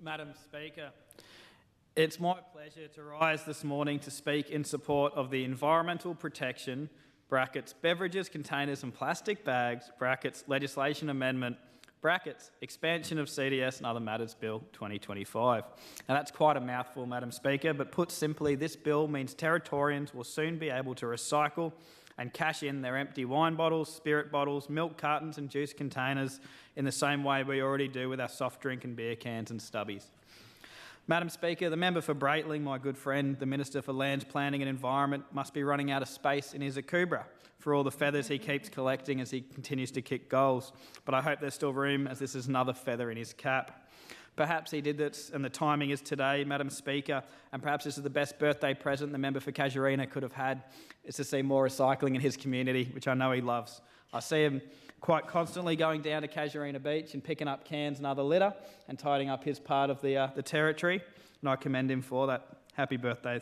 Madam Speaker, it's my pleasure to rise this morning to speak in support of the Environmental Protection (Beverages, Containers and Plastic Bags) legislation amendment expansion of CDS and other matters Bill 2025. Now that's quite a mouthful, Madam Speaker, but put simply, this bill means Territorians will soon be able to recycle and cash in their empty wine bottles, spirit bottles, milk cartons and juice containers in the same way we already do with our soft drink and beer cans and stubbies. Madam Speaker, the member for Breitling, my good friend, the Minister for Lands, Planning and Environment, must be running out of space in his akubra for all the feathers he keeps collecting as he continues to kick goals. But I hope there's still room, as this is another feather in his cap. Perhaps he did this, and the timing is today, Madam Speaker, and perhaps this is the best birthday present the member for Casuarina could have had, is to see more recycling in his community, which I know he loves. I see him quite constantly going down to Casuarina Beach and picking up cans and other litter and tidying up his part of the territory, and I commend him for that. Happy birthday.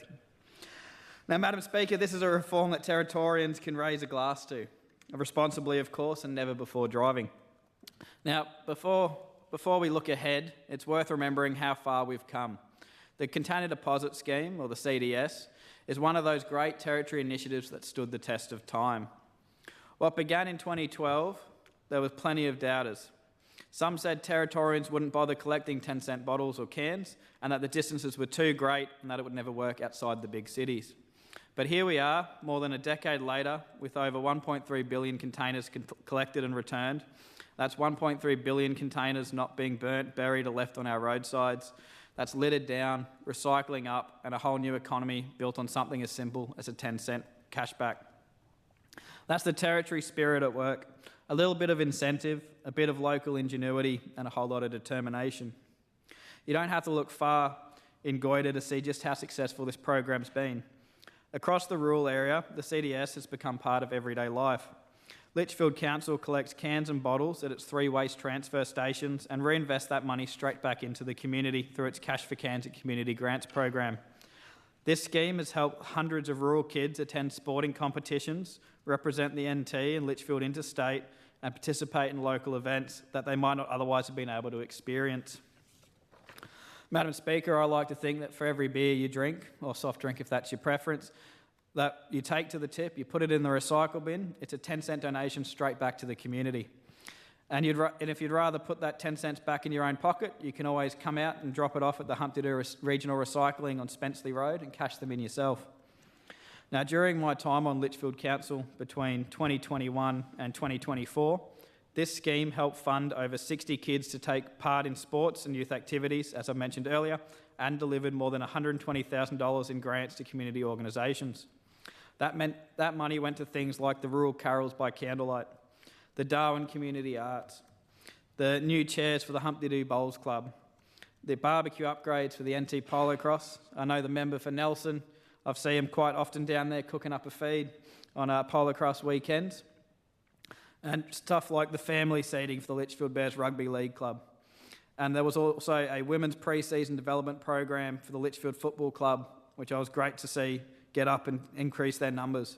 Now, Madam Speaker, this is a reform that Territorians can raise a glass to, responsibly, of course, and never before driving. Now, before we look ahead, it's worth remembering how far we've come. The Container Deposit Scheme, or the CDS, is one of those great territory initiatives that stood the test of time. What began in 2012, there was plenty of doubters. Some said Territorians wouldn't bother collecting 10-cent bottles or cans, and that the distances were too great and that it would never work outside the big cities. But here we are, more than a decade later, with over 1.3 billion containers collected and returned. That's 1.3 billion containers not being burnt, buried or left on our roadsides. That's littered down, recycling up, and a whole new economy built on something as simple as a 10-cent cashback. That's the territory spirit at work. A little bit of incentive, a bit of local ingenuity, and a whole lot of determination. You don't have to look far in Goyder to see just how successful this program's been. Across the rural area, the CDS has become part of everyday life. Litchfield Council collects cans and bottles at its 3 waste transfer stations and reinvests that money straight back into the community through its Cash for Cans and Community Grants program. This scheme has helped hundreds of rural kids attend sporting competitions, represent the NT and Litchfield Interstate, and participate in local events that they might not otherwise have been able to experience. Madam Speaker, I like to think that for every beer you drink, or soft drink if that's your preference, that you take to the tip, you put it in the recycle bin, it's a 10-cent donation straight back to the community. And if you'd rather put that 10 cents back in your own pocket, you can always come out and drop it off at the Humpty-Doo Regional Recycling on Spenceley Road and cash them in yourself. Now, during my time on Litchfield Council between 2021 and 2024, this scheme helped fund over 60 kids to take part in sports and youth activities, as I mentioned earlier, and delivered more than $120,000 in grants to community organisations. That meant that money went to things like the Rural Carols by Candlelight, the Darwin Community Arts, the new chairs for the Humpty-Doo Bowls Club, the barbecue upgrades for the NT Polo Cross. I know the member for Nelson, I've seen him quite often down there cooking up a feed on Polo Cross weekends, and stuff like the family seating for the Litchfield Bears Rugby League Club. And there was also a women's pre-season development program for the Litchfield Football Club, which I was great to see get up and increase their numbers.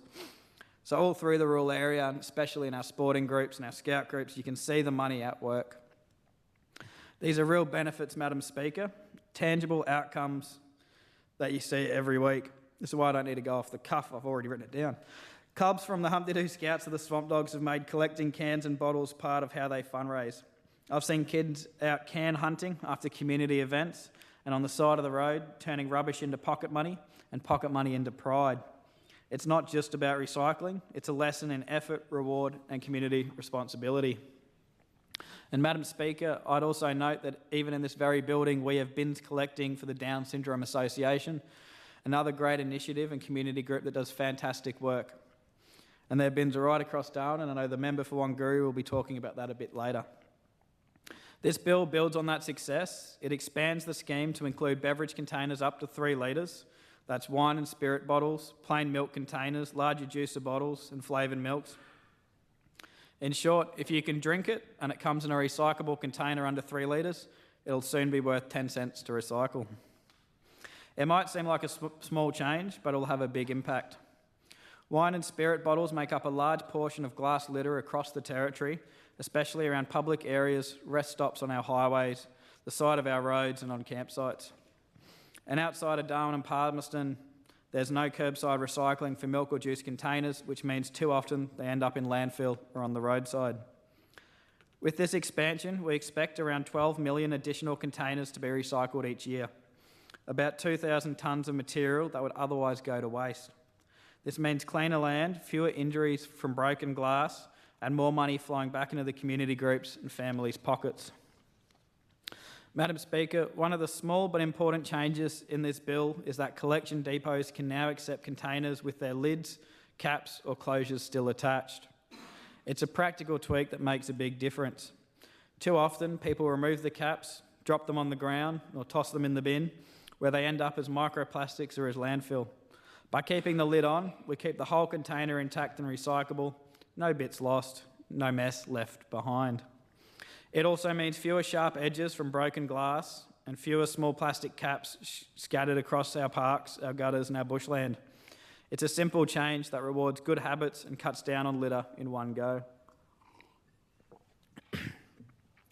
So all through the rural area, and especially in our sporting groups and our scout groups, you can see the money at work. These are real benefits, Madam Speaker, tangible outcomes that you see every week. This is why I don't need to go off the cuff, I've already written it down. Cubs from the Humpty-Doo Scouts to the Swamp Dogs have made collecting cans and bottles part of how they fundraise. I've seen kids out can hunting after community events and on the side of the road turning rubbish into pocket money and pocket money into pride. It's not just about recycling, it's a lesson in effort, reward and community responsibility. And Madam Speaker, I'd also note that even in this very building we have bins collecting for the Down Syndrome Association, another great initiative and community group that does fantastic work. And their bins are right across Darwin, and I know the member for Wanguru will be talking about that a bit later. This bill builds on that success. It expands the scheme to include beverage containers up to 3 litres. That's wine and spirit bottles, plain milk containers, larger juicer bottles and flavoured milks. In short, if you can drink it and it comes in a recyclable container under 3 litres, it'll soon be worth 10 cents to recycle. It might seem like a small change, but it'll have a big impact. Wine and spirit bottles make up a large portion of glass litter across the territory, especially around public areas, rest stops on our highways, the side of our roads and on campsites. And outside of Darwin and Palmerston, there's no curbside recycling for milk or juice containers, which means too often they end up in landfill or on the roadside. With this expansion, we expect around 12 million additional containers to be recycled each year, about 2,000 tonnes of material that would otherwise go to waste. This means cleaner land, fewer injuries from broken glass, and more money flowing back into the community groups and families' pockets. Madam Speaker, one of the small but important changes in this bill is that collection depots can now accept containers with their lids, caps or closures still attached. It's a practical tweak that makes a big difference. Too often, people remove the caps, drop them on the ground or toss them in the bin, where they end up as microplastics or as landfill. By keeping the lid on, we keep the whole container intact and recyclable, no bits lost, no mess left behind. It also means fewer sharp edges from broken glass and fewer small plastic caps scattered across our parks, our gutters and our bushland. It's a simple change that rewards good habits and cuts down on litter in one go.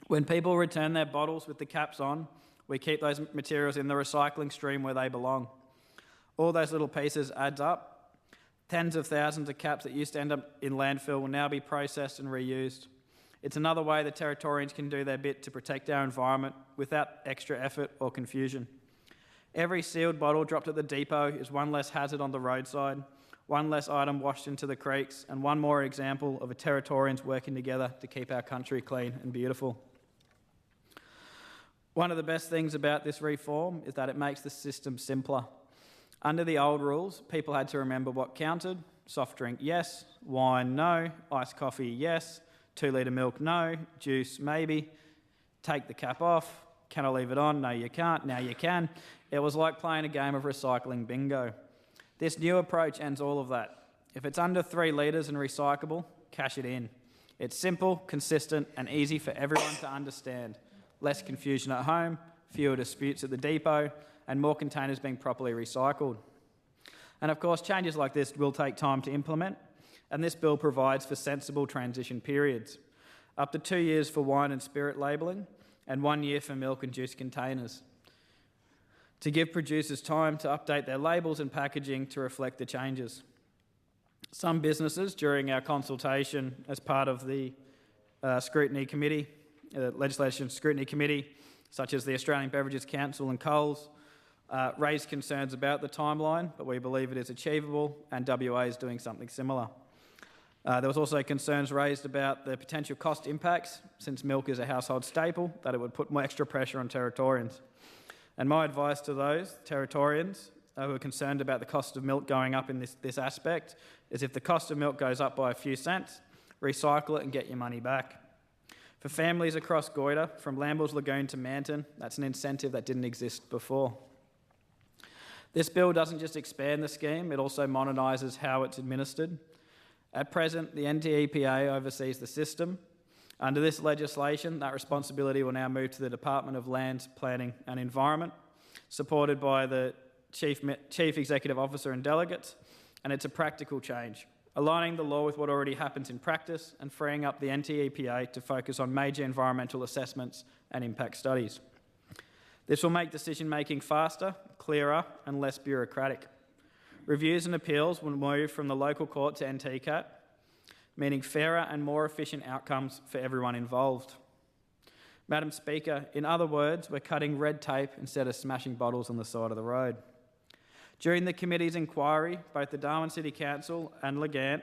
When people return their bottles with the caps on, we keep those materials in the recycling stream where they belong. All those little pieces adds up. Tens of thousands of caps that used to end up in landfill will now be processed and reused. It's another way the Territorians can do their bit to protect our environment without extra effort or confusion. Every sealed bottle dropped at the depot is one less hazard on the roadside, one less item washed into the creeks, and one more example of a Territorians working together to keep our country clean and beautiful. One of the best things about this reform is that it makes the system simpler. Under the old rules, people had to remember what counted: soft drink, yes; wine, no; iced coffee, yes; 2 litre milk, no; juice, maybe; take the cap off; can I leave it on? No, you can't. Now you can. It was like playing a game of recycling bingo. This new approach ends all of that. If it's under 3 litres and recyclable, cash it in. It's simple, consistent and easy for everyone to understand. Less confusion at home, fewer disputes at the depot, and more containers being properly recycled. And of course, changes like this will take time to implement, and this bill provides for sensible transition periods, up to 2 years for wine and spirit labelling, and 1 year for milk and juice containers, to give producers time to update their labels and packaging to reflect the changes. Some businesses, during our consultation as part of the scrutiny committee, legislation scrutiny committee, such as the Australian Beverages Council and Coles, raised concerns about the timeline, but we believe it is achievable, and WA is doing something similar. There was also concerns raised about the potential cost impacts, since milk is a household staple, that it would put more extra pressure on Territorians. And my advice to those Territorians who are concerned about the cost of milk going up in this aspect is, if the cost of milk goes up by a few cents, recycle it and get your money back. For families across Goyder, from Lambles Lagoon to Manton, that's an incentive that didn't exist before. This bill doesn't just expand the scheme, it also modernises how it's administered. At present, the NTEPA oversees the system. Under this legislation, that responsibility will now move to the Department of Land, Planning and Environment, supported by the Chief Executive Officer and delegates, and it's a practical change, aligning the law with what already happens in practice and freeing up the NTEPA to focus on major environmental assessments and impact studies. This will make decision-making faster, clearer and less bureaucratic. Reviews and appeals will move from the local court to NTCAT, meaning fairer and more efficient outcomes for everyone involved. Madam Speaker, in other words, we're cutting red tape instead of smashing bottles on the side of the road. During the committee's inquiry, both the Darwin City Council and Legant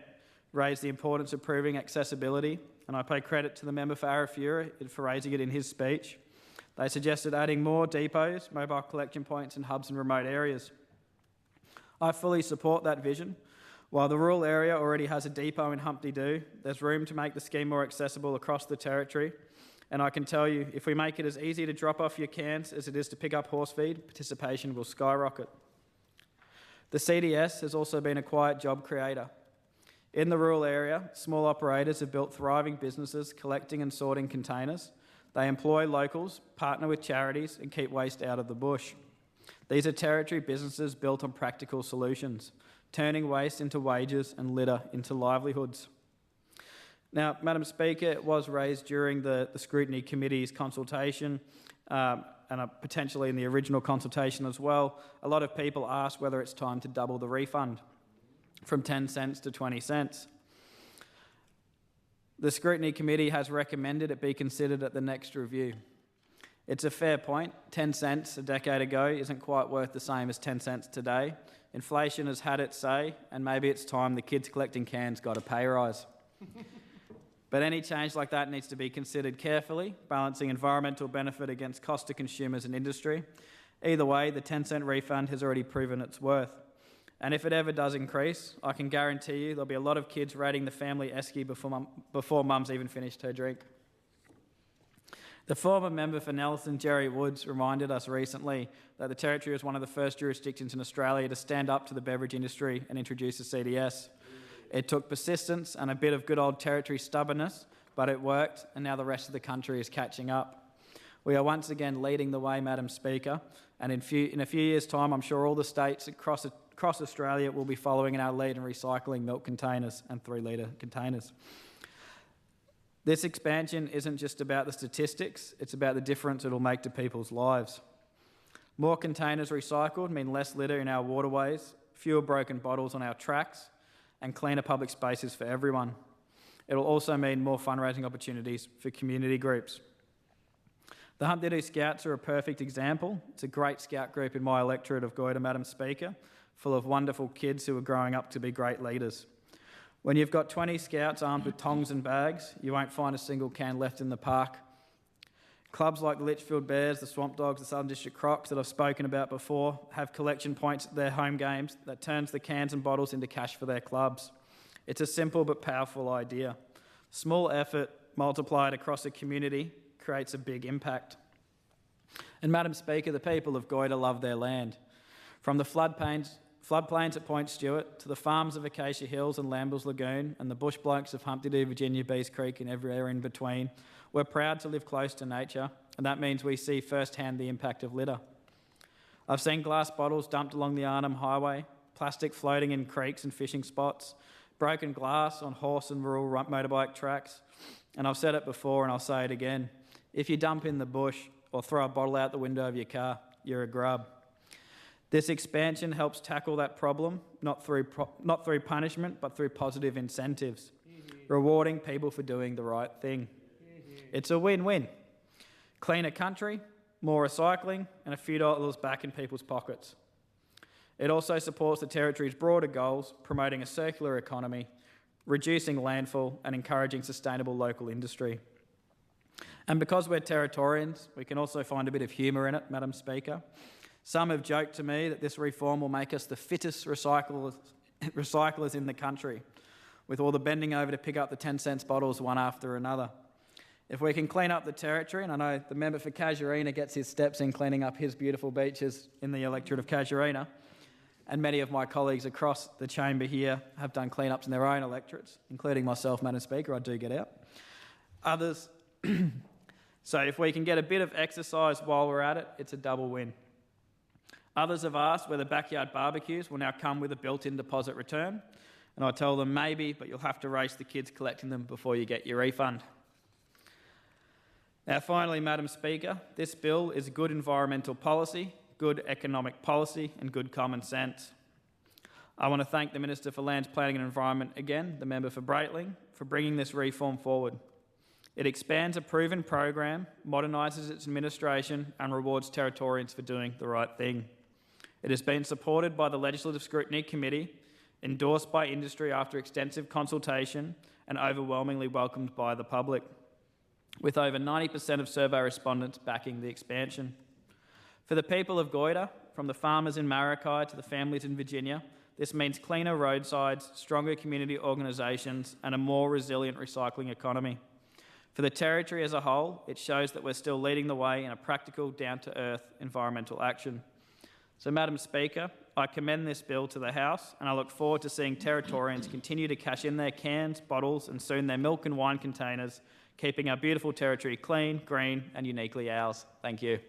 raised the importance of proving accessibility, and I pay credit to the member for Arafura for raising it in his speech. They suggested adding more depots, mobile collection points and hubs in remote areas. I fully support that vision. While the rural area already has a depot in Humpty Doo, there's room to make the scheme more accessible across the territory. And I can tell you, if we make it as easy to drop off your cans as it is to pick up horse feed, participation will skyrocket. The CDS has also been a quiet job creator. In the rural area, small operators have built thriving businesses collecting and sorting containers. They employ locals, partner with charities and keep waste out of the bush. These are territory businesses built on practical solutions, turning waste into wages and litter into livelihoods. Now, Madam Speaker, it was raised during the Scrutiny Committee's consultation and potentially in the original consultation as well, a lot of people ask whether it's time to double the refund from 10 cents to 20 cents. The Scrutiny Committee has recommended it be considered at the next review. It's a fair point. 10 cents a decade ago isn't quite worth the same as 10 cents today. Inflation has had its say, and maybe it's time the kids collecting cans got a pay rise. But any change like that needs to be considered carefully, balancing environmental benefit against cost to consumers and industry. Either way, the 10-cent refund has already proven its worth. And if it ever does increase, I can guarantee you there'll be a lot of kids raiding the family esky before mum's even finished her drink. The former member for Nelson, Jerry Woods, reminded us recently that the Territory was one of the first jurisdictions in Australia to stand up to the beverage industry and introduce a CDS. It took persistence and a bit of good old Territory stubbornness, but it worked, and now the rest of the country is catching up. We are once again leading the way, Madam Speaker, and in a few years' time, I'm sure all the states across Australia will be following in our lead in recycling milk containers and 3-litre containers. This expansion isn't just about the statistics, it's about the difference it'll make to people's lives. More containers recycled mean less litter in our waterways, fewer broken bottles on our tracks, and cleaner public spaces for everyone. It'll also mean more fundraising opportunities for community groups. The Humpty Doo Scouts are a perfect example. It's a great scout group in my electorate of Goyder, Madam Speaker, full of wonderful kids who are growing up to be great leaders. When you've got 20 scouts armed with tongs and bags, you won't find a single can left in the park. Clubs like the Litchfield Bears, the Swamp Dogs, the Southern District Crocs that I've spoken about before have collection points at their home games that turns the cans and bottles into cash for their clubs. It's a simple but powerful idea. Small effort multiplied across a community creates a big impact. And Madam Speaker, the people of Goyder love their land. From the floodplains at Point Stewart to the farms of Acacia Hills and Lambills Lagoon and the bush blokes of Humpty Doo, Virginia, Bees Creek and everywhere in between, we're proud to live close to nature, and that means we see firsthand the impact of litter. I've seen glass bottles dumped along the Arnhem Highway, plastic floating in creeks and fishing spots, broken glass on horse and rural motorbike tracks, and I've said it before and I'll say it again. If you dump in the bush or throw a bottle out the window of your car, you're a grub. This expansion helps tackle that problem, not through punishment, but through positive incentives, rewarding people for doing the right thing. It's a win-win. Cleaner country, more recycling, and a few dollars back in people's pockets. It also supports the Territory's broader goals, promoting a circular economy, reducing landfill, and encouraging sustainable local industry. And because we're Territorians, we can also find a bit of humour in it, Madam Speaker. Some have joked to me that this reform will make us the fittest recyclers in the country, with all the bending over to pick up the 10 cents bottles one after another. If we can clean up the Territory, and I know the member for Casuarina gets his steps in cleaning up his beautiful beaches in the electorate of Casuarina, and many of my colleagues across the chamber here have done clean-ups in their own electorates, including myself, Madam Speaker, I do get out. Others, so if we can get a bit of exercise while we're at it, it's a double win. Others have asked whether backyard barbecues will now come with a built-in deposit return, and I tell them maybe, but you'll have to race the kids collecting them before you get your refund. Now finally, Madam Speaker, this bill is good environmental policy, good economic policy and good common sense. I want to thank the Minister for Lands, Planning and Environment again, the member for Breitling, for bringing this reform forward. It expands a proven program, modernises its administration and rewards Territorians for doing the right thing. It has been supported by the Legislative Scrutiny Committee, endorsed by industry after extensive consultation and overwhelmingly welcomed by the public, with over 90% of survey respondents backing the expansion. For the people of Goyder, from the farmers in Mackay to the families in Virginia, this means cleaner roadsides, stronger community organisations and a more resilient recycling economy. For the Territory as a whole, it shows that we're still leading the way in a practical, down-to-earth environmental action. So, Madam Speaker, I commend this bill to the House and I look forward to seeing Territorians continue to cash in their cans, bottles and soon their milk and wine containers, keeping our beautiful Territory clean, green and uniquely ours. Thank you.